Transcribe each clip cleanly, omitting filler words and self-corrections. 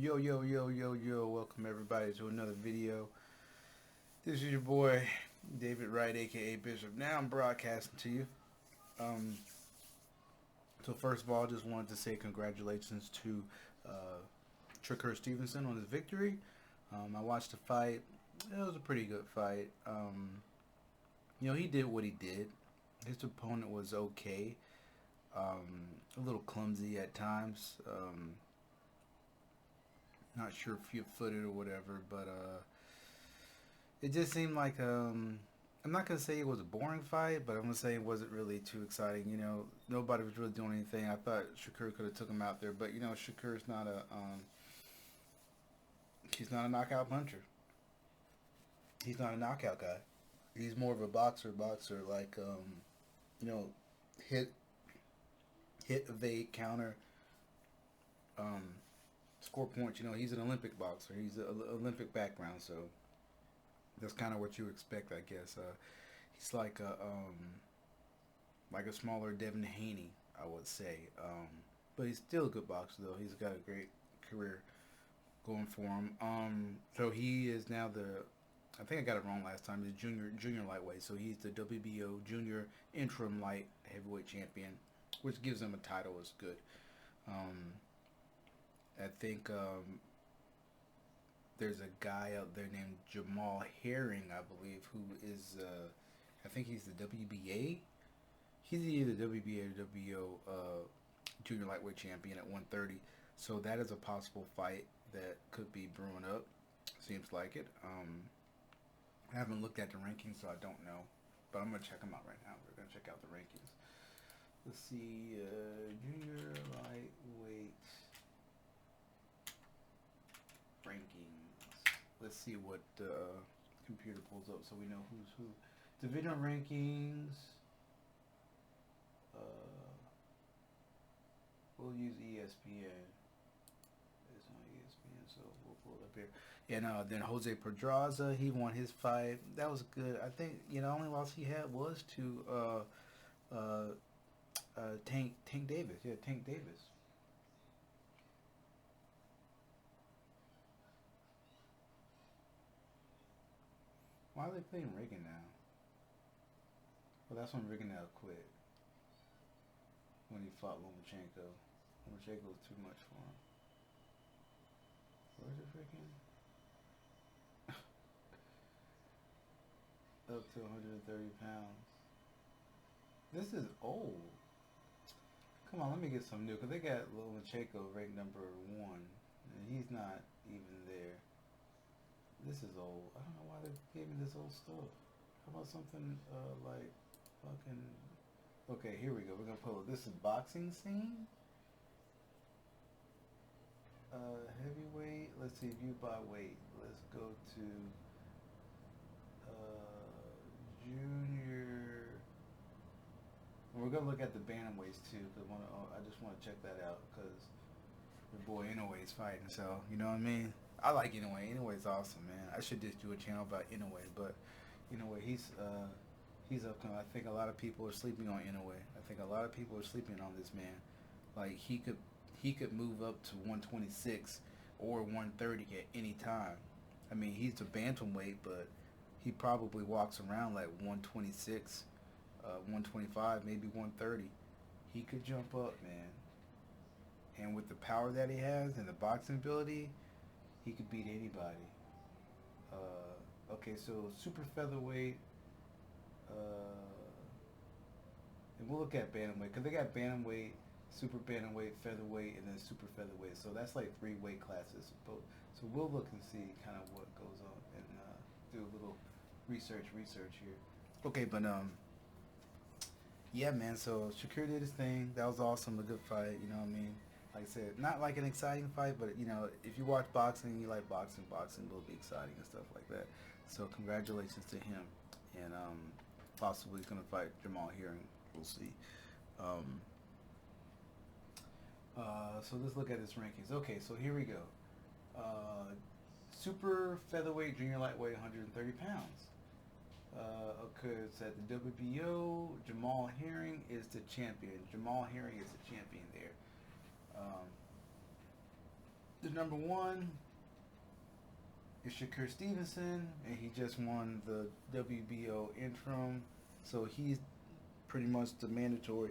Yo, yo, yo, yo, yo, welcome everybody to another video. This is your boy, David Wright, aka Bishop. Now I'm broadcasting to you. Um, so first of all, just wanted to say congratulations to Stevenson on his victory. I watched the fight. It was a pretty good fight. He did what he did. His opponent was okay. A little clumsy at times. Not sure if you footed or whatever, but it just seemed like I'm not gonna say it was a boring fight, but I'm gonna say it wasn't really too exciting. Nobody was really doing anything. I thought Shakur could have took him out there, but Shakur's not he's not a knockout puncher. He's not a knockout guy. He's more of a boxer. Like you know, hit, evade, counter, um, score points. He's an Olympic boxer. He's an Olympic background, so that's kind of what you expect, I guess. He's like a smaller Devin Haney, I would say. But he's still a good boxer, though. He's got a great career going for him. So he is now I think I got it wrong last time. He's junior lightweight. So he's the WBO junior interim light heavyweight champion, which gives him a title. Is good. I think there's a guy out there named Jamal Herring, I believe, who is I think he's the WBA. He's either WBA or WBO junior lightweight champion at 130. So that is a possible fight that could be brewing up. Seems like it. I haven't looked at the rankings, so I don't know. But I'm gonna check them out right now. We're gonna check out the rankings. Let's see, junior lightweight rankings. Let's see what the computer pulls up so we know who's who. Division rankings. We'll use ESPN. It's on ESPN, so we'll pull it up here. And then Jose Pedraza, he won his fight. That was good. I think the only loss he had was to Tank Davis. Yeah, Tank Davis. Why are they playing Reagan now? Well, that's when Reagan quit. When he fought Lomachenko. Lomachenko was too much for him. Where's it freaking? Up to 130 pounds. This is old. Come on, let me get some new. Because they got Lomachenko ranked number 1. And he's not even there. This is old. I don't know why they gave me this old stuff. How about something like fucking... Okay, here we go. We're going to pull it. This is boxing scene. Heavyweight. Let's see, view by weight. Let's go to junior. We're going to look at the bantamweights too. Because I just want to check that out. Because your boy Inoue is fighting. So, you know what I mean? I like Inoue. Inoue's awesome, man. I should just do a channel about Inoue, but Inoue, he's upcoming. I think a lot of people are sleeping on Inoue. I think a lot of people are sleeping on this man. Like he could move up to 126 or 130 at any time. I mean, he's a bantamweight, but he probably walks around like 126, 125, maybe 130. He could jump up, man. And with the power that he has and the boxing ability, he could beat anybody. Okay, so super featherweight, and we'll look at bantamweight because they got bantamweight, super bantamweight, featherweight, and then super featherweight. So that's like 3 weight classes. So we'll look and see kind of what goes on and do a little research here. Okay, but yeah, man. So Shakur did his thing. That was awesome. A good fight. You know what I mean? Like I said, not like an exciting fight, but if you watch boxing, you like boxing will be exciting and stuff like that. So congratulations to him, and possibly he's gonna fight Jamal Herring. We'll see. So let's look at his rankings. Okay, so here we go. Super featherweight, junior lightweight, 130 pounds. Occurs at the WBO. Jamal Herring is the champion. Jamal Herring is the champion there. The number one is Shakur Stevenson, and he just won the WBO interim, so he's pretty much the mandatory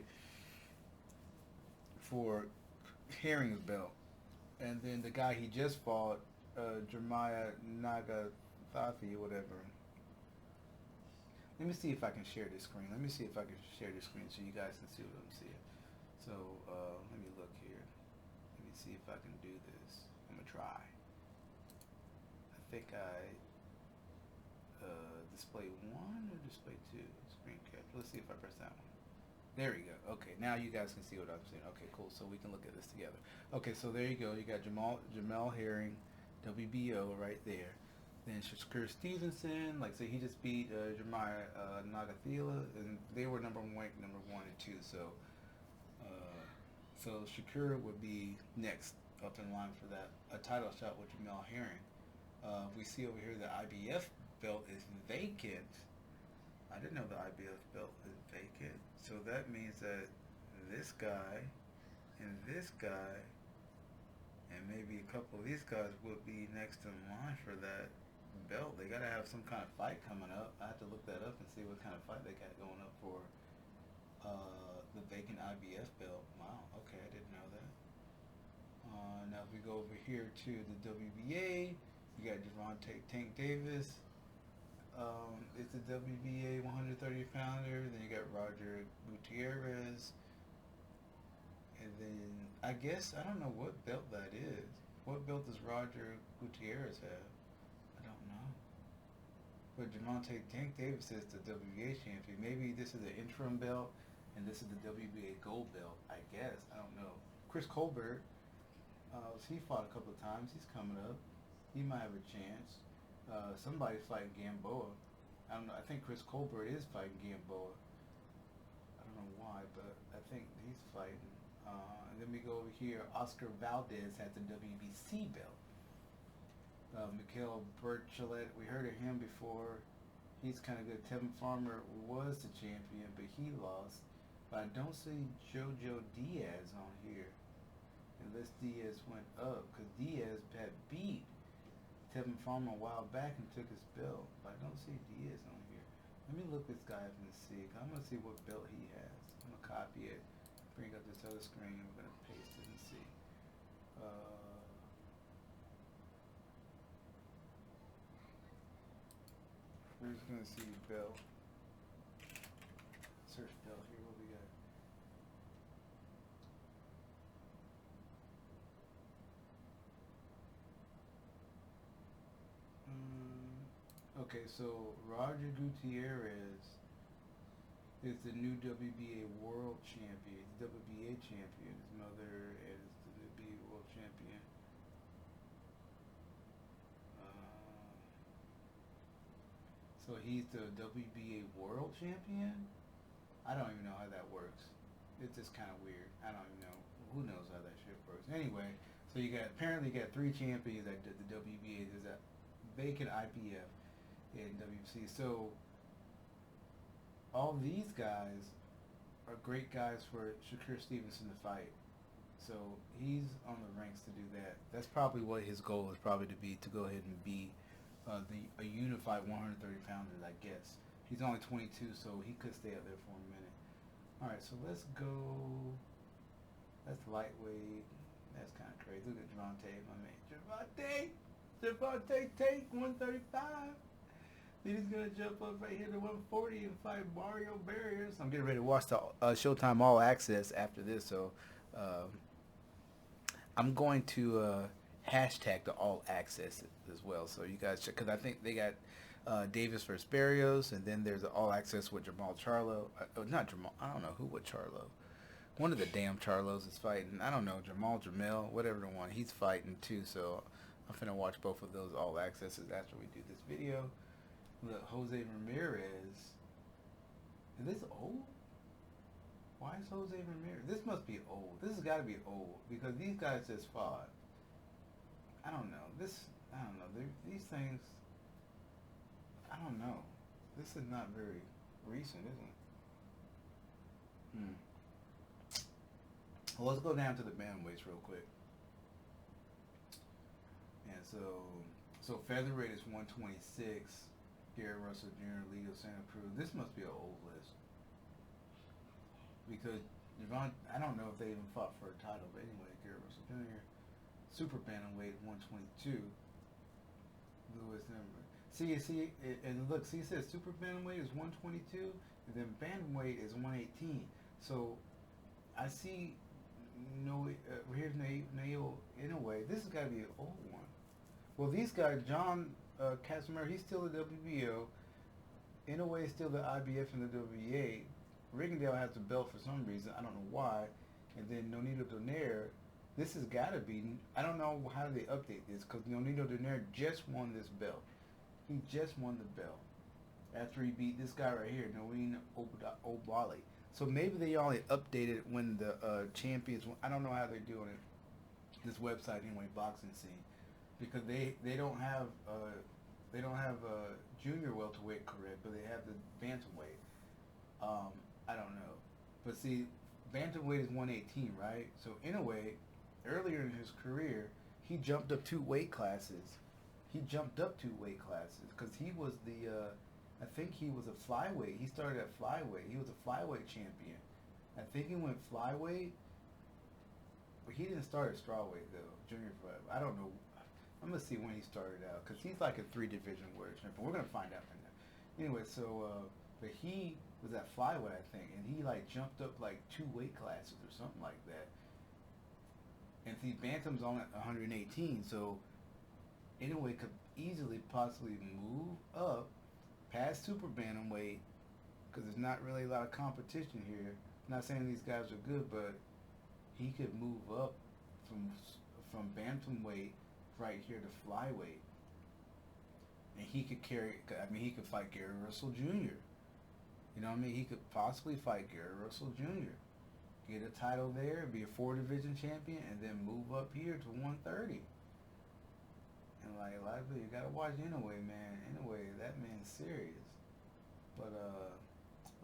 for Herring's belt. And then the guy he just fought, Jeremiah Nagathafi or whatever. Let me see if I can share this screen. Let me see if I can share this screen so you guys can see what I'm seeing. So let me look here. Let me see if I can do this. I'm gonna try. I think I display one or display two. Screen cap. Let's see if I press that one. There we go. Okay, now you guys can see what I'm saying. Okay, cool. So we can look at this together. Okay, so there you go. You got Jamel Herring, WBO right there. Then Shakur Stevenson, like say he just beat Jeremiah Nagathila, and they were number one and two. So Shakur would be next up in line for that a title shot with Jamel Herring. We see over here the IBF belt is vacant. I didn't know the IBF belt is vacant. So that means that this guy and this guy and maybe a couple of these guys will be next in line for that belt. They got to have some kind of fight coming up. I have to look that up and see what kind of fight they got going up for the vacant IBF belt. Wow, okay, I didn't know that. Now if we go over here to the WBA, you got Gervonta Tank Davis. It's a WBA 130 pounder. Then you got Roger Gutierrez. And then I guess I don't know what belt that is. What belt does Roger Gutierrez have? I don't know. But Gervonta Tank Davis is the WBA champion. Maybe this is the interim belt and this is the WBA gold belt. I guess I don't know. Chris Colbert, he fought a couple of times. He's coming up. He might have a chance. Somebody's fighting Gamboa. I don't know. I think Chris Colbert is fighting Gamboa. I don't know why, but I think he's fighting. And then we go over here. Oscar Valdez has the WBC belt. Mikhail Berchelet, we heard of him before. He's kind of good. Tevin Farmer was the champion, but he lost. But I don't see Jojo Diaz on here. Unless Diaz went up, because Diaz had beat Tevin Farmer a while back and took his belt. But I don't see Diaz on here. Let me look this guy up and see. I'm going to see what belt he has. I'm going to copy it, bring up this other screen, and we're going to paste it and see. We're just going to see belt. Search belt here. What we got? Okay, so Roger Gutierrez is the new WBA world champion. He's WBA champion. His mother is the WBA world champion. So he's the WBA world champion? I don't even know how that works. It's just kind of weird. I don't even know. Who knows how that shit works? Anyway, so apparently you got 3 champions at the WBA. There's a vacant IBF in WBC. So all these guys are great guys for Shakur Stevenson to fight. So he's on the ranks to do that. That's probably what his goal is probably to be, to go ahead and be a unified 130 pounder, I guess. He's only 22, so he could stay up there for a minute. All right, so let's go. That's lightweight. That's kind of crazy. Look at Gervonta, my man. Gervonta Tank, 135. Then he's gonna jump up right here to 140 and fight Mario Barrios. I'm getting ready to watch the Showtime All Access after this, so I'm going to hashtag the All Access as well, so you guys check, because I think they got Davis versus Barrios, and then there's the All Access with Jamal Charlo. Not Jamal. I don't know who with Charlo. One of the damn Charlos is fighting. I don't know, Jamel, whatever the one. He's fighting too, so I'm finna watch both of those All Accesses after we do this video. Look, Jose Ramirez. Is this old? Why is Jose Ramirez? This must be old. This has got to be old, because these guys just fought. I don't know. I don't know. These things, I don't know. This is not very recent, is it? Well, let's go down to the bantamweights real quick. So featherweight is 126. Gary Russell Jr., Leo Santa Cruz. This must be an old list because Javon. I don't know if they even fought for a title, but anyway, Gary Russell Jr. Super bantamweight 122. Lewis number. See, and look. See, it says super bantamweight is 122, and then bantamweight is 118. So I see. No, here's Nail Inoue. This has got to be an old one. Well, these guys, John Casimir, he's still the WBO. Inoue is still the IBF and the WBA. Rigondeaux has the belt for some reason. I don't know why. And then Nonito Donaire, this has got to be, I don't know how they update this, because Nonito Donaire just won this belt. He just won the belt after he beat this guy right here, Noreen Obali. So maybe they only updated when the champions, I don't know how they're doing it, this website anyway, boxing scene, because they don't have junior welterweight correct, but they have the bantamweight. I don't know, but see, bantamweight is 118, right? So in a way, earlier in his career, he jumped up 2 weight classes. He jumped up 2 weight classes because he was the, I think he was a flyweight. He started at flyweight. He was a flyweight champion. I think he went flyweight, but he didn't start at strawweight though. Junior flyweight. I don't know. I'm gonna see when he started out because he's like a 3-division world champion. We're gonna find out from that. Anyway, so but he was at flyweight, I think, and he like jumped up like 2 weight classes or something like that. And see, bantam's on at 118, so Inoue could easily possibly move up past super bantamweight because there's not really a lot of competition here. I'm not saying these guys are good, but he could move up from bantamweight right here to flyweight, and he could carry. I mean, he could fight Gary Russell Jr. You know what I mean? He could possibly fight Gary Russell Jr. Get a title there, be a 4-division champion, and then move up here to 130. And like a lot of people, you gotta watch Inoue, man. Inoue, that man's serious. But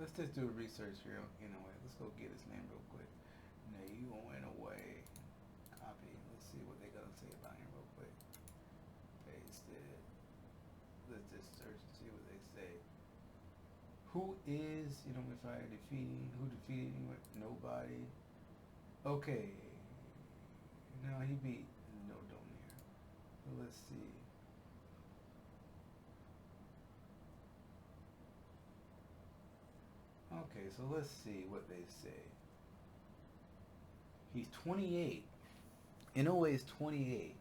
let's just do a research here on Inoue. Let's go get his name real quick. Now you went away. Copy. Let's see what they gotta say about him real quick. Paste it. Let's just search and see what they say. Who is Inoue Fire defeating? Who defeated Inoue? Nobody. Okay. No, he beat no Donaire. Let's see. Okay, so let's see what they say. He's 28. Inoue is 28.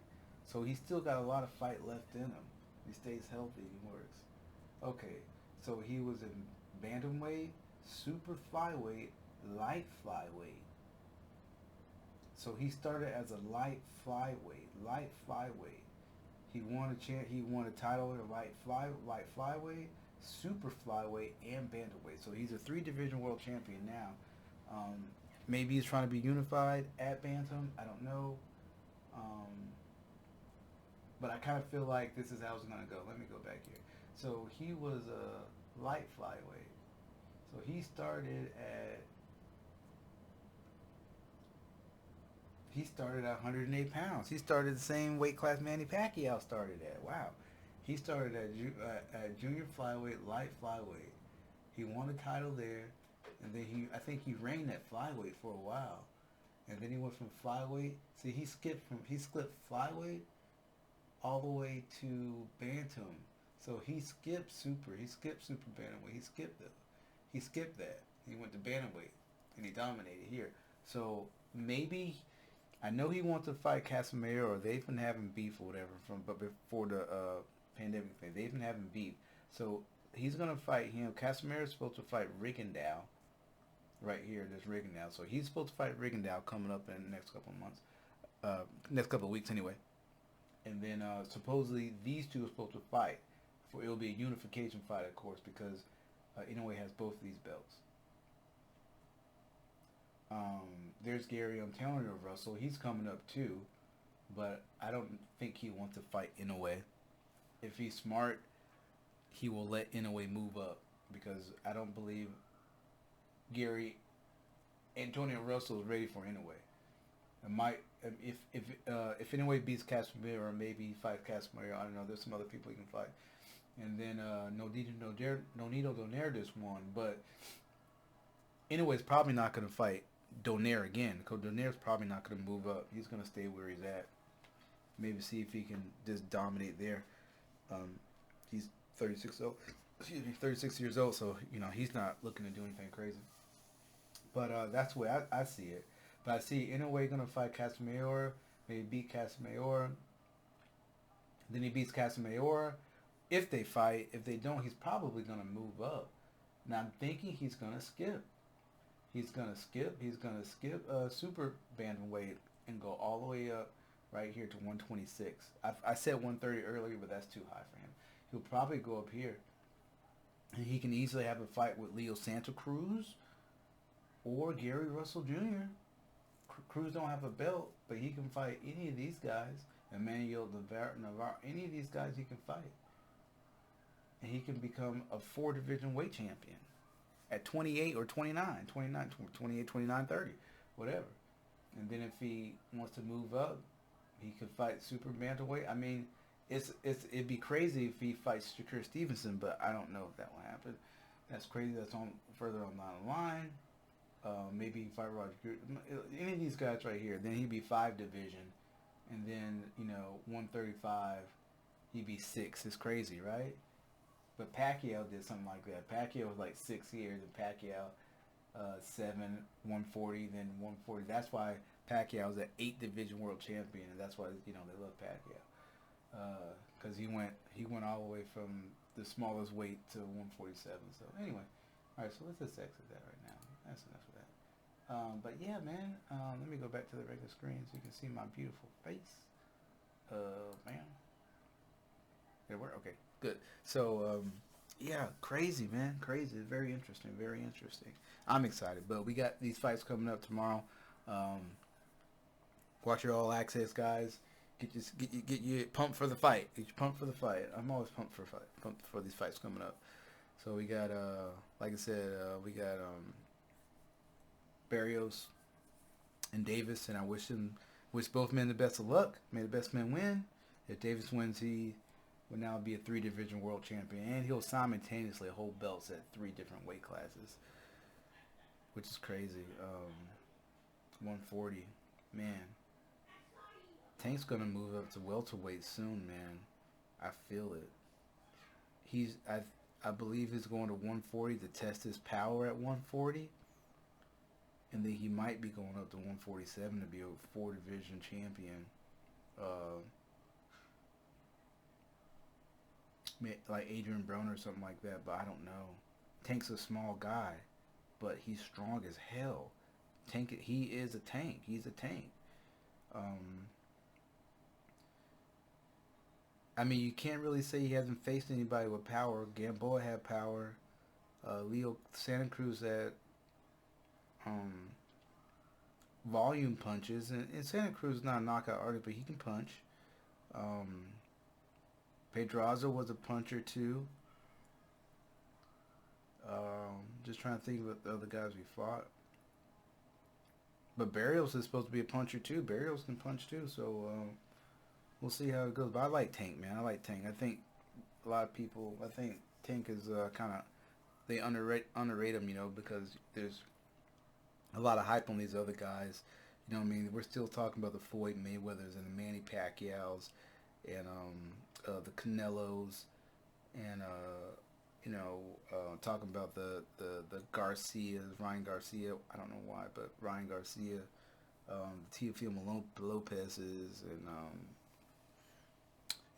So he's still got a lot of fight left in him. He stays healthy, he works. Okay, so he was in bantamweight, super flyweight, light flyweight. So he started as a light flyweight. He won a title in light flyweight, super flyweight, and bantamweight. So he's a 3-division world champion now. Maybe he's trying to be unified at bantam. I don't know. But I kind of feel like this is how it's going to go. Let me go back here. So he was a light flyweight. So he started at 108 pounds. He started the same weight class Manny Pacquiao started at. Wow. He started at junior flyweight, light flyweight. He won a title there, and then I think he reigned at flyweight for a while, and then he went from flyweight. See, he skipped flyweight all the way to bantam. So he skipped super bantamweight. He skipped that. He went to bantamweight, and he dominated here. So maybe, I know he wants to fight Casimiro, or they've been having beef or whatever but before the pandemic thing. They've been having beef. So he's gonna fight him. Casimiro's supposed to fight Rigondeaux. Right here, there's Rigondeaux. So he's supposed to fight Rigondeaux coming up in the next couple of months, next couple of weeks anyway. And then supposedly these two are supposed to fight. It'll be a unification fight, of course, because Inoue has both of these belts. There's Gary Antonio Russell. He's coming up too, but I don't think he wants to fight Inoue. If he's smart, he will let Inoue move up, because I don't believe Gary Antonio Russell is ready for Inoue. if Inoue beats Casemiro, or maybe he fights Casemiro, I don't know. There's some other people he can fight. And then Nonito Donaire just won, but Inoue's probably not going to fight Donaire again, because Donaire's probably not going to move up. He's going to stay where he's at. Maybe see if he can just dominate there. He's 36 years old, so he's not looking to do anything crazy. But that's the way I see it. But I see Inoue going to fight Casemiro, maybe beat Casemiro. Then he beats Casemiro. If they fight, if they don't, he's probably going to move up. Now I'm thinking he's going to skip. He's going to skip super bantamweight and go all the way up right here to 126. I said 130 earlier, but that's too high for him. He'll probably go up here. And he can easily have a fight with Leo Santa Cruz or Gary Russell Jr. Cruz don't have a belt, but he can fight any of these guys. Emmanuel Navarro, any of these guys he can fight. And he can become a 4-division weight champion at 28 or 29, 28, 29, 30, whatever. And then if he wants to move up, he could fight super bantamweight. I mean, it'd be crazy if he fights Shakur Stevenson, but I don't know if that will happen. That's crazy. That's on further on down the line. Maybe he fight Roger. Any of these guys right here. Then he'd be 5-division, and then 135, he'd be 6. It's crazy, right? But Pacquiao did something like that. Pacquiao was like 6 years, and Pacquiao 7, 140, then 140. That's why Pacquiao was an 8-division world champion, and that's why they love Pacquiao, because he went all the way from the smallest weight to 147. So anyway, all right. So let's just exit that right now. That's enough of that. But yeah, man. Let me go back to the regular screen so you can see my beautiful face. Man. Did it work? Okay, good. So yeah, crazy, man, crazy. Very interesting, very interesting. I'm excited, but we got these fights coming up tomorrow. Watch your All Access, guys. Get you pumped for the fight. Get you pumped for the fight. I'm always pumped for these fights coming up. So we got like I said, we got Barrios and Davis, and I wish both men the best of luck. May the best man win. If Davis wins, he will now be a 3-division world champion, and he'll simultaneously hold belts at 3 different weight classes, which is crazy. 140, man. Tank's gonna move up to welterweight soon, man. I feel it. I believe he's going to 140 to test his power at 140, and then he might be going up to 147 to be a 4-division champion. Like Adrian Broner or something like that, but I don't know. Tank's a small guy, but he's strong as hell. He is a tank. He's a tank. I mean, you can't really say he hasn't faced anybody with power. Gamboa had power. Leo Santa Cruz had volume punches, and Santa Cruz is not a knockout artist, but he can punch. Pedraza was a puncher too. Just trying to think of the other guys we fought. But Barrios is supposed to be a puncher too. Barrios can punch too, so we'll see how it goes. But I like Tank, man. I like Tank. I think a lot of people, I think Tank is kind of, they underrate him, because there's a lot of hype on these other guys. You know what I mean? We're still talking about the Floyd Mayweathers and the Manny Pacquiaos and the Canelos and talking about the Garcias, Ryan Garcia. I don't know why, but Ryan Garcia, Teofimo Lopez's,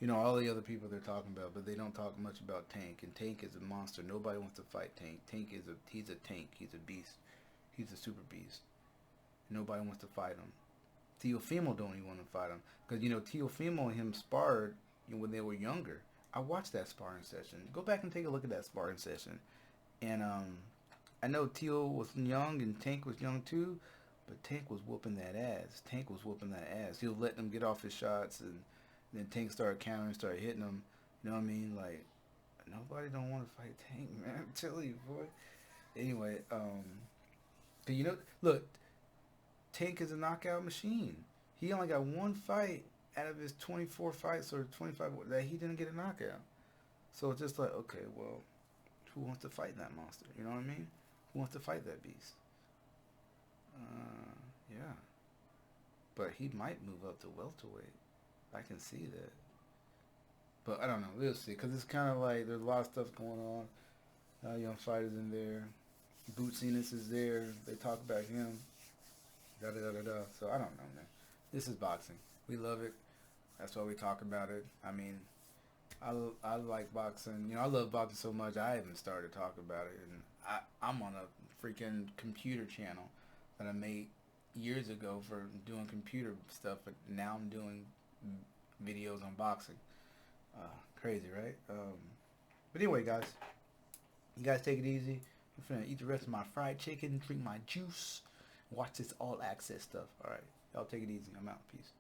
and all the other people they're talking about, but they don't talk much about Tank. And Tank is a monster. Nobody wants to fight Tank. He's a tank. He's a beast. He's a super beast. Nobody wants to fight him. Teofimo don't even want to fight him, because Teofimo and him sparred when they were younger. I watched that sparring session. Go back and take a look at that sparring session. And I know Teo was young and Tank was young too, but Tank was whooping that ass. He was letting him get off his shots, and then Tank started countering, started hitting him. You know what I mean? Like, nobody don't want to fight Tank, man. I'm telling you, boy. Anyway, look, Tank is a knockout machine. He only got one fight out of his 24 fights or 25 that he didn't get a knockout. So it's just like, okay, well, who wants to fight that monster? You know what I mean? Who wants to fight that beast? Yeah. But he might move up to welterweight. I can see that. But I don't know. We'll see. Because it's kind of like there's a lot of stuff going on. Young fighters in there. Bootsiness is there. They talk about him. Da-da-da-da-da. So I don't know, man. This is boxing. We love it. That's why we talk about it. I mean, I like boxing. You know, I love boxing so much, I even started talking about it. And I'm on a freaking computer channel that I made years ago for doing computer stuff, but now I'm doing videos on boxing. Crazy, right? But anyway, guys, you guys take it easy. I'm finna eat the rest of my fried chicken, drink my juice, watch this all access stuff. All right, y'all take it easy. I'm out. Peace.